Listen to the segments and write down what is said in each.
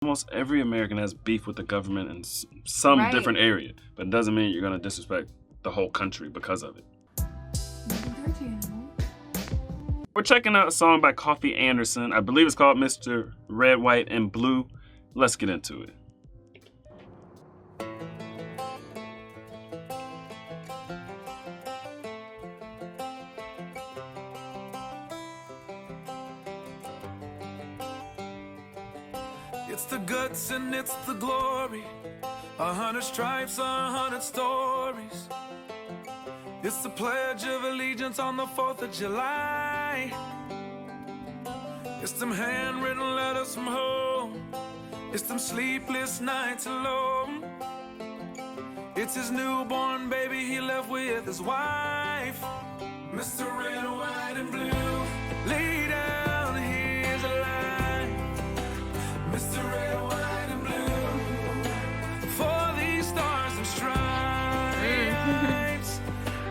Almost every American has beef with the government in some Right. different area, but it doesn't mean you're going to disrespect the whole country because of it. We're checking out a song by Coffey Anderson. I believe it's called Mr. Red, White, and Blue. Let's get into it. It's the guts and it's the glory. 100 stripes, 100 stories. It's the Pledge of Allegiance on the 4th of July. It's them handwritten letters from home. It's them sleepless nights alone. It's his newborn baby he left with his wife. Mr. Red, White, and Blue, lay down his life. Mr. Red, White, and Blue, for these stars and stripes.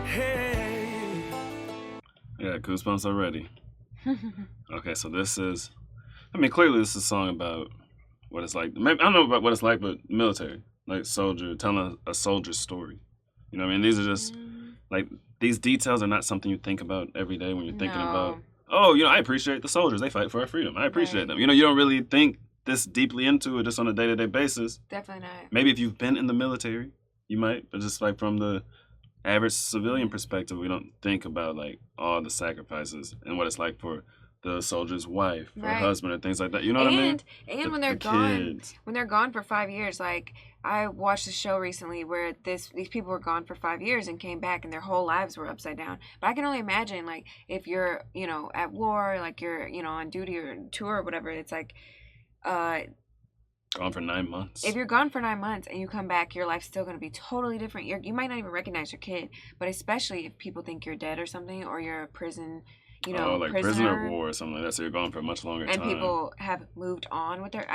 Hey. Yeah, goosebumps already. Okay, so this is, clearly this is a song about what it's like. Maybe, I don't know about what it's like, but military, like soldier, telling a soldier's story. You know what I mean? These are just, like, these details are not something you think about every day when you're thinking about, oh, I appreciate the soldiers. They fight for our freedom. I appreciate them. You don't really think this deeply into it just on a day-to-day basis. Definitely not. Maybe if you've been in the military, you might, but just like from the average civilian perspective, we don't think about like all the sacrifices and what it's like for the soldier's wife or husband or things like that. You know what I mean? And when they're gone, when they're gone for 5 years, like I watched a show recently where these people were gone for 5 years and came back and their whole lives were upside down. But I can only imagine, like, if you're, at war, like you're, on duty or tour or whatever, it's like, gone for 9 months. If you're gone for 9 months and you come back, your life's still going to be totally different. You might not even recognize your kid, but especially if people think you're dead or something, or you're a prison, like prisoner of war or something like that. So you're gone for a much longer time. And people have moved on with their.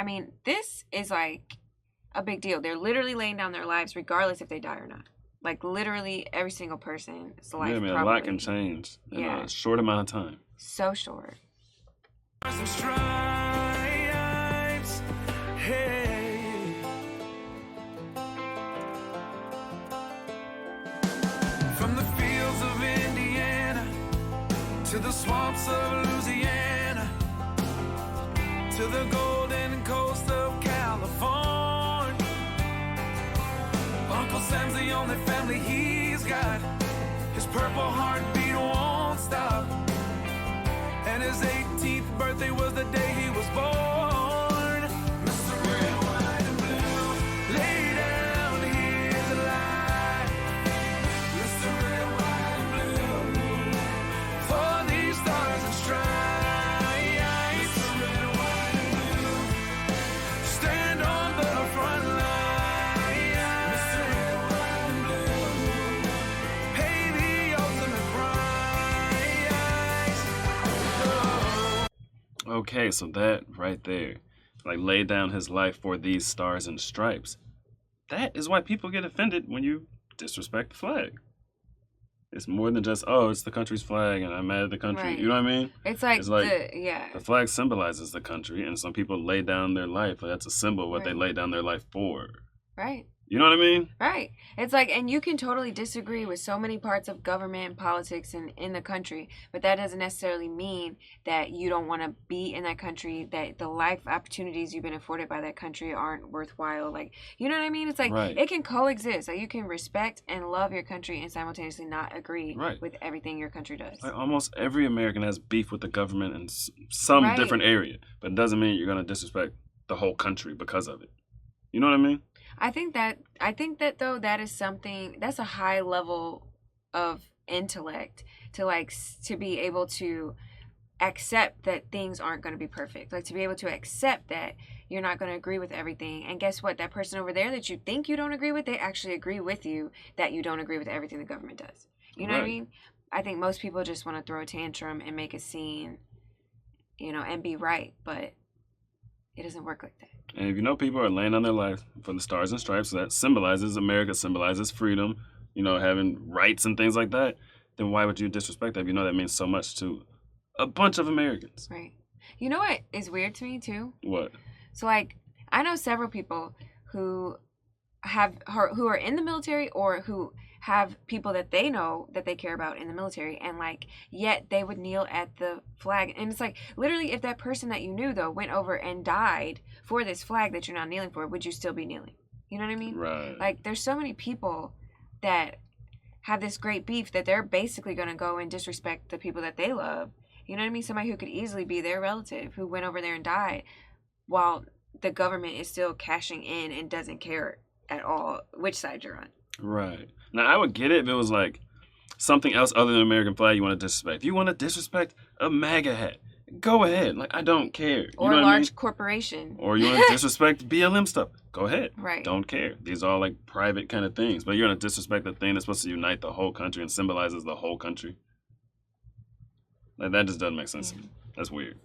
This is like a big deal. They're literally laying down their lives, regardless if they die or not. Like literally every single person's life. Yeah, a lot can change in a short amount of time. So short. Some stripes, hey. From the fields of Indiana to the swamps of Louisiana to the golden coast of California, Uncle Sam's the only family he's got. His purple heartbeat won't stop. And his 18th birthday was the day he was born. Mr. Red, White, and Blue, lay down his life. Mr. Red, White, and Blue, for these stars and stripes. Mr. Red, White, and Blue, stand on the front line. Mr. Red, White, and Blue, pay the ultimate price. Okay, so that right there, like laid down his life for these stars and stripes. That is why people get offended when you disrespect the flag. It's more than just, oh, it's the country's flag and I'm mad at the country. Right. You know what I mean? It's like the flag symbolizes the country, and some people lay down their life. Like, that's a symbol of what they lay down their life for. Right. You know what I mean? Right. It's like, and you can totally disagree with so many parts of government and politics in the country, but that doesn't necessarily mean that you don't want to be in that country, that the life opportunities you've been afforded by that country aren't worthwhile. Like, you know what I mean? It's like, it can coexist. Like, you can respect and love your country and simultaneously not agree with everything your country does. Like, almost every American has beef with the government in some different area, but it doesn't mean you're going to disrespect the whole country because of it. You know what I mean? I think that though, that is something, that's a high level of intellect to be able to accept that things aren't going to be perfect. Like, to be able to accept that you're not going to agree with everything. And guess what? That person over there that you think you don't agree with, they actually agree with you that you don't agree with everything the government does. You know what I mean? I think most people just want to throw a tantrum and make a scene, and be right, but it doesn't work like that. And if people are laying down their life for the stars and stripes, so that symbolizes America, symbolizes freedom, having rights and things like that, then why would you disrespect that if that means so much to a bunch of Americans? Right. You know what is weird to me, too? What? So, like, I know several people who are in the military or who have people that they know that they care about in the military, and like yet they would kneel at the flag. And it's like, literally, if that person that you knew though went over and died for this flag that you're not kneeling for, would you still be kneeling? You know what I mean? Right. Like, there's so many people that have this great beef that they're basically going to go and disrespect the people that they love. You know what I mean? Somebody who could easily be their relative who went over there and died, while the government is still cashing in and doesn't care at all which side you're on. Right. Now, I would get it if it was like something else other than American flag you want to disrespect. If you want to disrespect a MAGA hat, go ahead. Like, I don't care. Or you know a what I large mean? corporation. Or you want to disrespect BLM stuff, go ahead. Right. Don't care. These are all like private kind of things. But you're going to disrespect the thing that's supposed to unite the whole country and symbolizes the whole country. Like, that just doesn't make sense to me. That's weird.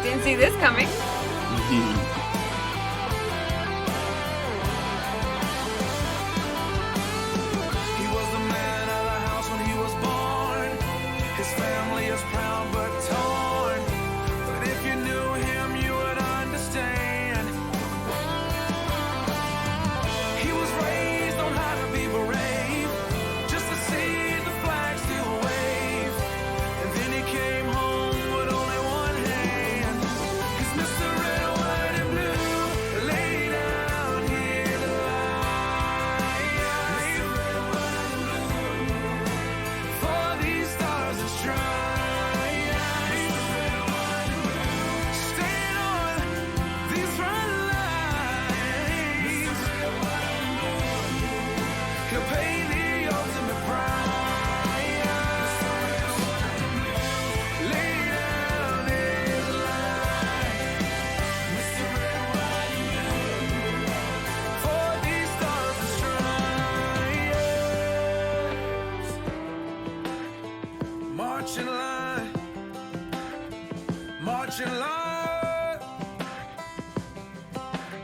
Didn't see this coming. He was the man of the house when he was born. His family is proud but torn. But if you knew him, you would understand. He was raised on how to be brave, just to see the flag still wave. And then he came home with only one hand. 'Cause Mr. Red, White, and Blue lay down here to lie. Mr. Red, White, and Blue, for these stars and stripes. Staying on these front lines. He'll pay the ultimate price. Lay down his life. Mr. Red, White, and Blue, for these stars and stripes. March in line, march in line.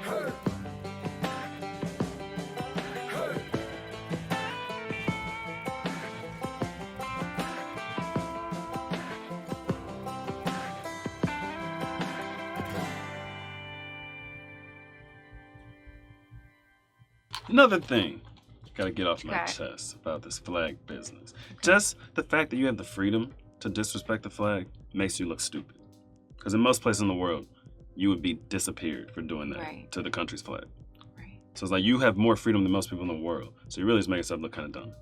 Hey. Hey. Another thing, gotta get off my Okay. chest about this flag business. Just the fact that you have the freedom to disrespect the flag makes you look stupid. Because in most places in the world, you would be disappeared for doing that Right. to the country's flag. Right. So it's like you have more freedom than most people in the world. So you really just make yourself look kind of dumb.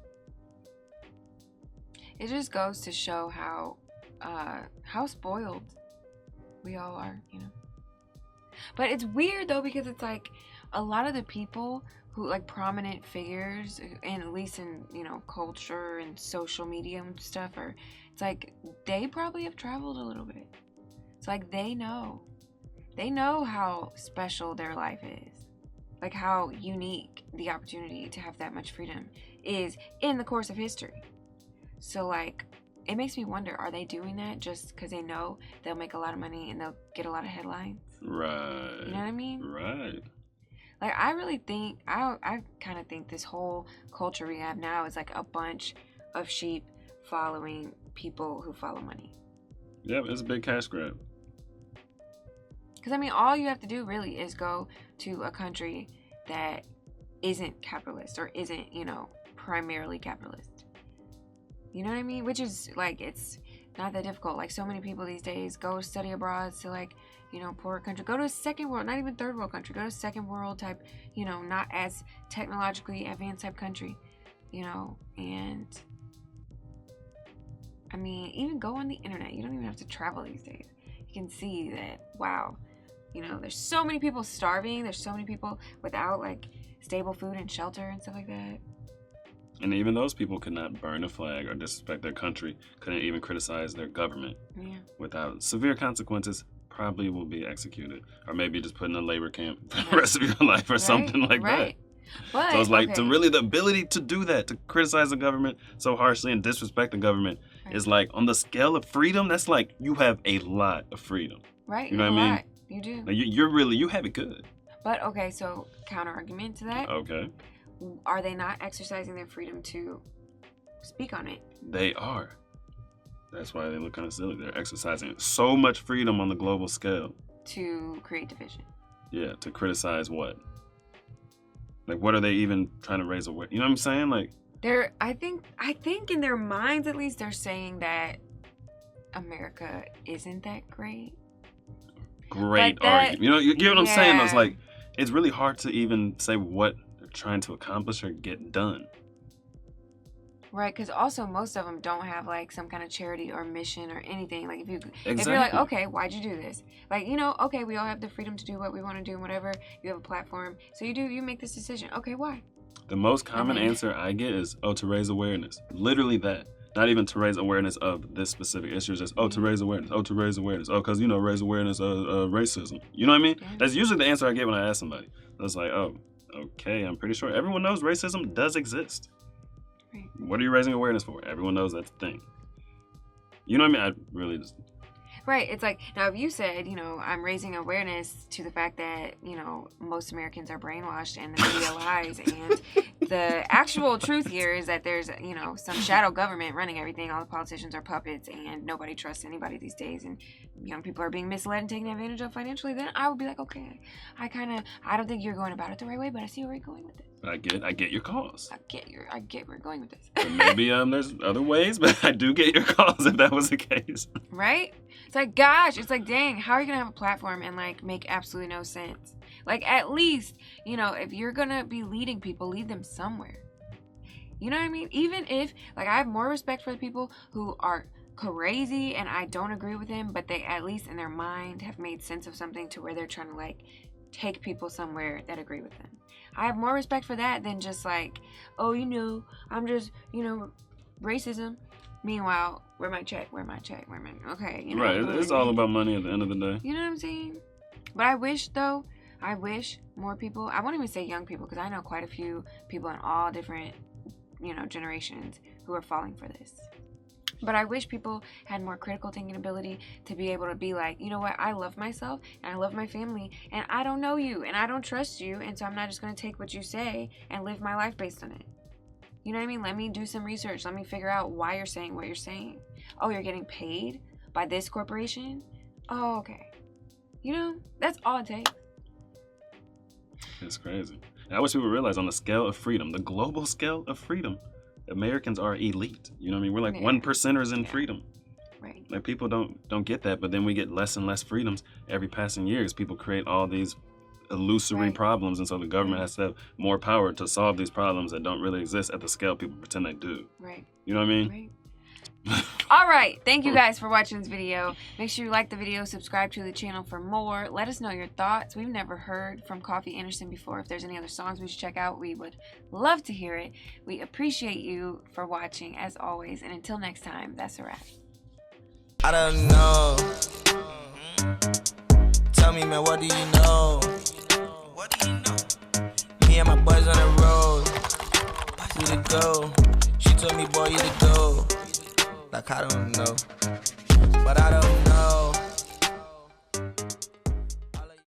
It just goes to show how spoiled we all are, you know. But it's weird though, because it's like a lot of the people who, like, prominent figures, and at least in, you know, culture and social media and stuff, are, it's like they probably have traveled a little bit. It's like they know how special their life is, like how unique the opportunity to have that much freedom is in the course of history. So like, it makes me wonder, are they doing that just because they know they'll make a lot of money and they'll get a lot of headlines? Right. You know what I mean? Right. Like, I really think, I kind of think this whole culture we have now is like a bunch of sheep following people who follow money. Yep, it's a big cash grab. Because, I mean, all you have to do really is go to a country that isn't capitalist or isn't, you know, primarily capitalist. You know what I mean? Which is, like, it's not that difficult. Like, so many people these days go study abroad to, like, you know, poor country. Go to a second world, not even third world country. Go to a second world type, you know, not as technologically advanced type country, you know. And, I mean, even go on the internet. You don't even have to travel these days. You can see that, wow, you know, there's so many people starving. There's so many people without, like, stable food and shelter and stuff like that. And even those people could not burn a flag or disrespect their country, couldn't even criticize their government. Yeah. Without severe consequences, probably will be executed. Or maybe just put in a labor camp for the rest of your life or something like that. But, So it's like, okay. to really, the ability to do that, to criticize the government so harshly and disrespect the government, Right. is like, on the scale of freedom, that's like, you have a lot of freedom. Right. You know a what I mean? lot. You do. Like, you have it good. But okay, so counter argument to that. Okay. Are they not exercising their freedom to speak on it? They are. That's why they look kind of silly. They're exercising so much freedom on the global scale. To create division. Yeah, to criticize what? Like, what are they even trying to raise awareness? You know what I'm saying? Like, I think in their minds at least they're saying that America isn't that great. Great argument. You know, you get what I'm saying? It's like, it's really hard to even say what they're trying to accomplish or get done. Right, because also most of them don't have like some kind of charity or mission or anything. Like if you're like, okay, why'd you do this? Like, you know, okay, we all have the freedom to do what we want to do and whatever. You have a platform, so you make this decision. Okay, why? The most common answer I get is, to raise awareness. Literally that. Not even to raise awareness of this specific issue. It's just, to raise awareness. To raise awareness. Because, raise awareness of racism. You know what I mean? Yeah. That's usually the answer I get when I ask somebody. It's like, okay, I'm pretty sure everyone knows racism does exist. Right. What are you raising awareness for? Everyone knows that's a thing. You know what I mean? I really just... Right. It's like, now if you said, I'm raising awareness to the fact that, most Americans are brainwashed and the media lies, and the actual truth here is that there's, some shadow government running everything. All the politicians are puppets and nobody trusts anybody these days, and young people are being misled and taken advantage of financially, then I would be like, okay, I don't think you're going about it the right way, but I see where you're going with it. I get your calls. I get where you're going with this. So maybe there's other ways, but I do get your calls if that was the case. Right? It's like, gosh, it's like, dang, how are you gonna have a platform and like make absolutely no sense? Like, at least, if you're gonna be leading people, lead them somewhere. You know what I mean? Even if, like, I have more respect for the people who are crazy and I don't agree with them, but they at least in their mind have made sense of something to where they're trying to like take people somewhere that agree with them. I have more respect for that than just like, I'm just, racism. Meanwhile, where my check? Okay, right, it's all about money at the end of the day. You know what I'm saying? But I wish more people, I won't even say young people, because I know quite a few people in all different, generations who are falling for this. But I wish people had more critical thinking ability to be able to be like, you know what, I love myself and I love my family and I don't know you and I don't trust you, and so I'm not just going to take what you say and live my life based on it. You know what I mean? Let me do some research. Let me figure out why you're saying what you're saying. Oh, you're getting paid by this corporation? Oh, okay. That's all it takes. It's crazy. And I wish people realize on the scale of freedom, the global scale of freedom, Americans are elite. You know what I mean? We're like 1%ers in freedom. Right. Like, people don't get that, but then we get less and less freedoms every passing years. People create all these illusory problems, and so the government has to have more power to solve these problems that don't really exist at the scale people pretend they do. Right. You know what I mean? Right. All right, thank you guys for watching this video. Make sure you like the video, subscribe to the channel for more. Let us know your thoughts. We've never heard from Coffey Anderson before. If there's any other songs we should check out, we would love to hear it. We appreciate you for watching as always, and until next time, that's a wrap. I don't know. Tell me, man, what do you know? What do you know? Me and my boys on the road. Who to go? She told me, boy, you to go. Like, I don't know, but I don't know.